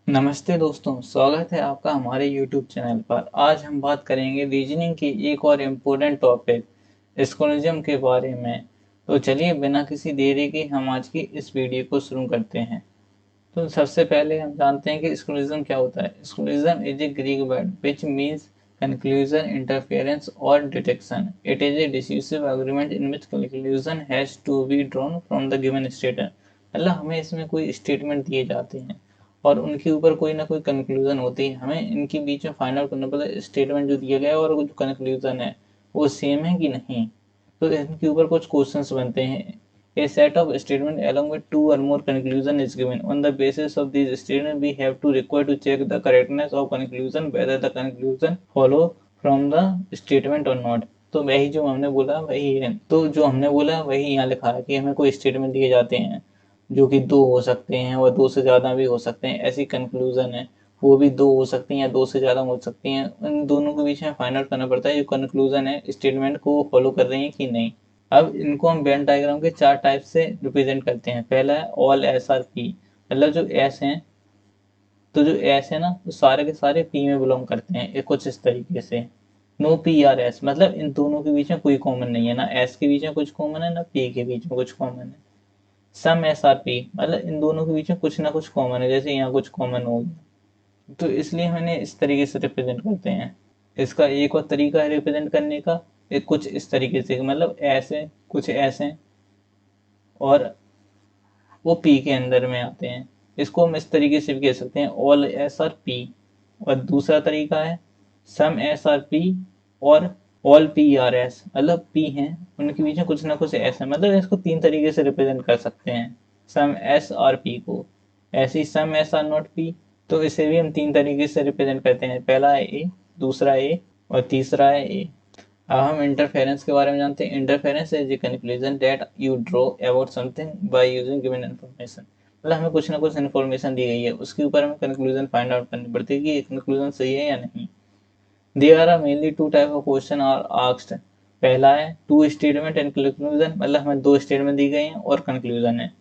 नमस्ते दोस्तों, स्वागत है आपका हमारे YouTube चैनल पर। आज हम बात करेंगे रीजनिंग की एक और इम्पोर्टेंट टॉपिक स्कोलिज्म के बारे में। तो चलिए बिना किसी देरी के हम आज की इस वीडियो को शुरू करते हैं। तो सबसे पहले हम जानते हैं कि स्कोलिज्म क्या होता है। Syllogism is a Greek word which means conclusion, interference और detection. It is a decisive agreement in which conclusion has to be drawn from the given statement. मतलब हमें इसमें कोई स्टेटमेंट दिए जाते हैं और उनके ऊपर कोई ना कोई कंक्लूजन होती है। हमें इनके बीच में फाइंड आउट करना पड़ता है स्टेटमेंट जो दिया गया है और जो कंक्लूजन है वो सेम है कि नहीं। तो इनके ऊपर कुछ क्वेश्चंस बनते हैं। A set of statements along with two or more conclusion is given. On the basis of these statements, we have to require to check the correctness of conclusion, whether the conclusion follow from the statement or not. तो वही जो हमने बोला वही है। तो जो हमने बोला वही यहाँ लिखा है कि हमें कोई स्टेटमेंट दिए जाते हैं जो कि दो हो सकते हैं और दो से ज़्यादा भी हो सकते हैं। ऐसी कंक्लूजन है वो भी दो हो सकती हैं या दो से ज़्यादा हो सकती हैं। इन दोनों के बीच में फाइंड आउट करना पड़ता है जो कंक्लूजन है स्टेटमेंट को फॉलो कर रही है कि नहीं। अब इनको हम वेन डायग्राम के चार टाइप से रिप्रेजेंट करते हैं। पहला है ऑल एस आर पी, मतलब जो एस हैं, तो जो एस है ना वो सारे के सारे पी में बिलोंग करते हैं। एक कुछ इस तरीके से नो पी आर एस, मतलब इन दोनों के बीच में कोई कॉमन नहीं है, ना एस के बीच में कुछ कॉमन है ना पी के बीच में कुछ कॉमन है। सम एस आर पी, मतलब इन दोनों के बीच में कुछ ना कुछ कॉमन है, जैसे यहाँ कुछ कॉमन हो गया। तो इसलिए मैंने इस तरीके से रिप्रेजेंट करते हैं। इसका एक और तरीका है रिप्रेजेंट करने का, एक कुछ इस तरीके से, मतलब ऐसे कुछ ऐसे और वो पी के अंदर में आते हैं। इसको हम इस तरीके से भी कह सकते हैं ऑल एस आर पी। और दूसरा तरीका है सम एस आर पी और ऑल पी आर एस, मतलब पी हैं उनके बीच में कुछ ना कुछ एस है। मतलब इसको तीन तरीके से रिप्रेजेंट कर सकते हैं सम एस आर पी को। ऐसे ही सम एस आर नॉट पी, तो इसे भी हम तीन तरीके से रिप्रेजेंट करते हैं। पहला है ए, दूसरा ए और तीसरा है ए। अब हम इंटरफेरेंस के बारे में जानते हैं। Interference is a conclusion that you draw about something by using given information. मतलब हमें कुछ ना कुछ इन्फॉर्मेशन दी गई है, उसके ऊपर हमें कंक्लूजन फाइंड आउट करनी पड़ती है कि ये कंक्लूजन सही है या नहीं। There are mainly two type of question are asked. पहला है टू स्टेटमेंट एंड कंक्लूजन, मतलब हमें दो स्टेटमेंट दी गई हैं और कंक्लूजन है।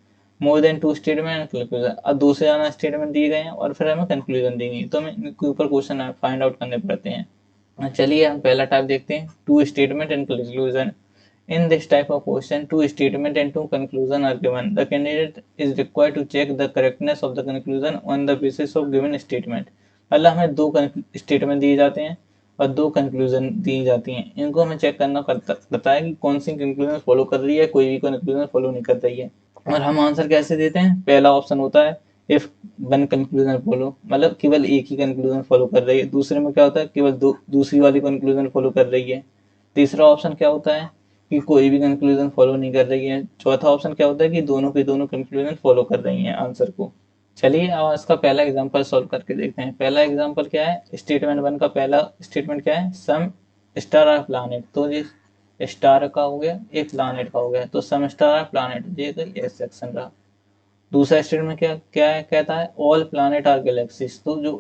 More than two statement and conclusion, अब दो से ज्यादा स्टेटमेंट दिए गए हैं और फिर हमें कंक्लूजन दी गई, तो हमें इनके ऊपर क्वेश्चन फाइंड आउट करने पड़ते हैं। चलिए हम पहला टाइप देखते हैं, two statement and conclusion. In this type of question, two statement and two conclusion are given. The candidate is required to check the correctness of the conclusion on the basis of given statement. मतलब हमें दो statement दिए जाते हैं और दो conclusion दी जाती हैं। इनको हमें चेक करना पड़ता है कि कौन सी कंक्लूजन फॉलो कर रही है, कोई भी कंक्लूजन फॉलो नहीं कर रही है। और हम आंसर कैसे देते हैं? पहला ऑप्शन होता है इफ वन कंक्लूजन फॉलो, मतलब केवल एक ही कंक्लूजन फॉलो कर रही है। दूसरे में क्या होता है? केवल दूसरी वाली कंक्लूजन फॉलो कर रही है। तीसरा ऑप्शन क्या होता है कि कोई भी कंक्लूजन फॉलो नहीं कर रही है। चौथा ऑप्शन क्या होता है कि दोनों के दोनों कंक्लूजन फॉलो कर रही हैं आंसर को। चलिए अब इसका पहला एग्जांपल सॉल्व करके देखते हैं। पहला एग्जांपल क्या है? स्टेटमेंट वन का पहला स्टेटमेंट क्या है? सम स्टार आर प्लानेट। तो ये स्टार का हो गया, एक प्लानेट का हो गया, तो सम स्टार आर प्लानेट, ये तो एस सेक्शन रहा। दूसरा स्टेटमेंट क्या क्या है? कहता है ऑल प्लानेट आर गैलेक्सीज, तो जो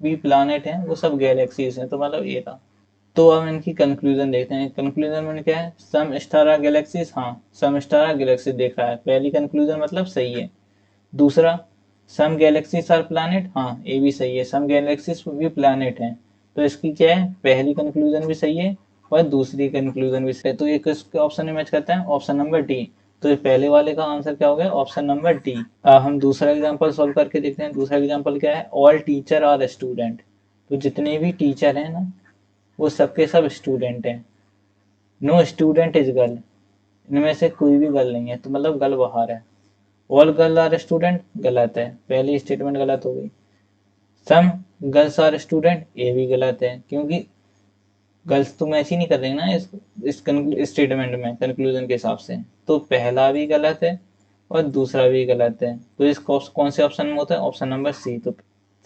भी प्लानेट हैं वो सब गैलेक्सीज हैं, तो मतलब ये था। तो अब इनकी कंक्लूजन देखते हैं। कंक्लूजन में क्या है? सम स्टार आर गैलेक्सीज, हाँ सम स्टार आर गैलेक्सीज देख रहा है, पहली कंक्लूजन मतलब सही है। दूसरा सम गैलेक्सीज आर प्लानेट, हाँ ये भी सही है, सम गैलेक्सीज भी प्लानेट हैं। तो इसकी क्या है? पहली कंक्लूजन भी सही है और दूसरी कंक्लूजन भी सही है, तो ये किसके ऑप्शन में मैच करता है? Option number D. तो ये पहले वाले का आंसर क्या हो गया? Option number D. हम दूसरा एग्जाम्पल सोल्व करके देखते हैं। दूसरा एग्जाम्पल क्या है? All teacher are student. तो जितने भी टीचर हैं ना वो सबके सब स्टूडेंट हैं। नो स्टूडेंट इज गर्ल, इनमें से कोई भी गर्ल नहीं है, तो मतलब गर्ल बाहर है। ऑल गर्ल आर स्टूडेंट, गलत है, पहली स्टेटमेंट गलत हो गई। सम गर्ल्स आर स्टूडेंट, ये भी गलत है, क्योंकि गर्ल्स तो मैच ही नहीं कर रही ना इस स्टेटमेंट में कंक्लूजन के हिसाब से। तो पहला भी गलत है और दूसरा भी गलत है, तो इस कौन से ऑप्शन में होता है? Option number C. तो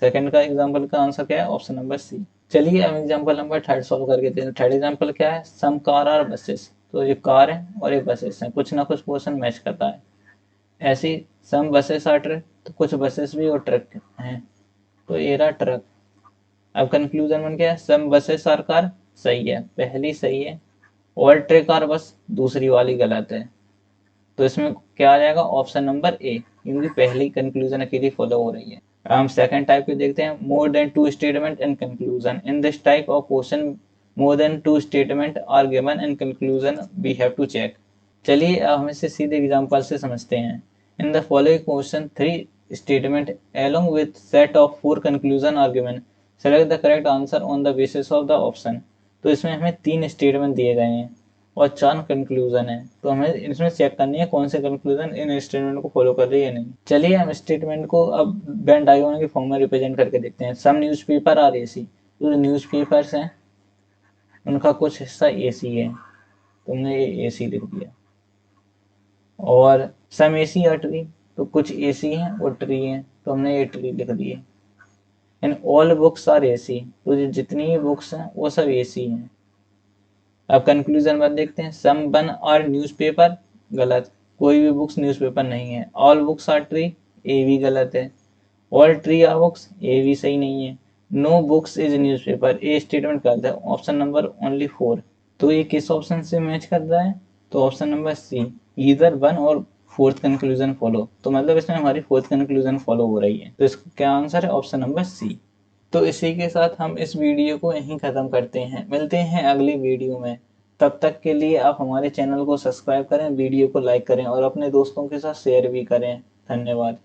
सेकंड का एग्जाम्पल का आंसर क्या है? Option number C. चलिए अब एग्जाम्पल नंबर थर्ड सॉल्व करके देखते हैं। थर्ड एग्जाम्पल क्या है? सम कार आर बसेस। तो ये कार है और ये बसेस हैं, कुछ ना कुछ पोर्शन मैच करता है। ऐसी सम बसेस आर ट्रक, तो कुछ बसेस भी और ट्रक हैं, तो ये रहा ट्रक। अब कंक्लूजन बन गया सम बसेस आर कार, सही है, पहली सही है। ऑल ट्रक आर बस, दूसरी वाली गलत है। तो इसमें क्या आ जाएगा? ऑप्शन नंबर ए, क्योंकि पहली कंक्लूजन अकेली फॉलो हो रही है। हम सेकंड टाइप के देखते हैं, more than two statement and conclusion. In this type of question more than two statement are given and conclusion we have to check. चलिए अब हम इसे सीधे एग्जांपल से समझते हैं। In the following question 3 statement along with set of 4 conclusion are given, select the correct answer on the basis of the option। तो इसमें हमें 3 स्टेटमेंट दिए गए हैं और 4 कंक्लूजन है, तो हमें इसमें चेक करनी है कौन से कंक्लूजन इन स्टेटमेंट को फॉलो कर रही है नहीं। चलिए हम स्टेटमेंट को अब वेन डायग्राम के फॉर्म में रिप्रेजेंट करके देखते हैं। सम न्यूज़पेपर आर एसी, तो न्यूज़पेपर्स हैं उनका कुछ हिस्सा एसी है, तुमने ये एसी लिख दिया। और सम एसी आर ट्री, तो कुछ एसी हैं और ट्री हैं, तो हमने ये ट्री लिख दिए। And all books R AC, तो जितनी बुक्स हैं वो सब एसी हैं। अब कंक्लूजन बात देखते हैं। सम वन आर न्यूज़पेपर, गलत, कोई भी बुक्स न्यूज़पेपर नहीं है। All books are tree, A भी गलत है। All tree are books, A भी सही नहीं है। No books is newspaper, A statement गलत है। ऑप्शन नंबर ओनली 4, तो ये किस ऑप्शन से मैच कर रहा है? तो option number C, either one और फोर्थ कंक्लूजन फॉलो। तो मतलब इसमें हमारी फोर्थ कंक्लूजन फॉलो हो रही है, तो इसका क्या आंसर है? Option number C. तो इसी के साथ हम इस वीडियो को यहीं ख़त्म करते हैं। मिलते हैं अगली वीडियो में। तब तक के लिए आप हमारे चैनल को सब्सक्राइब करें, वीडियो को लाइक करें और अपने दोस्तों के साथ शेयर भी करें। धन्यवाद।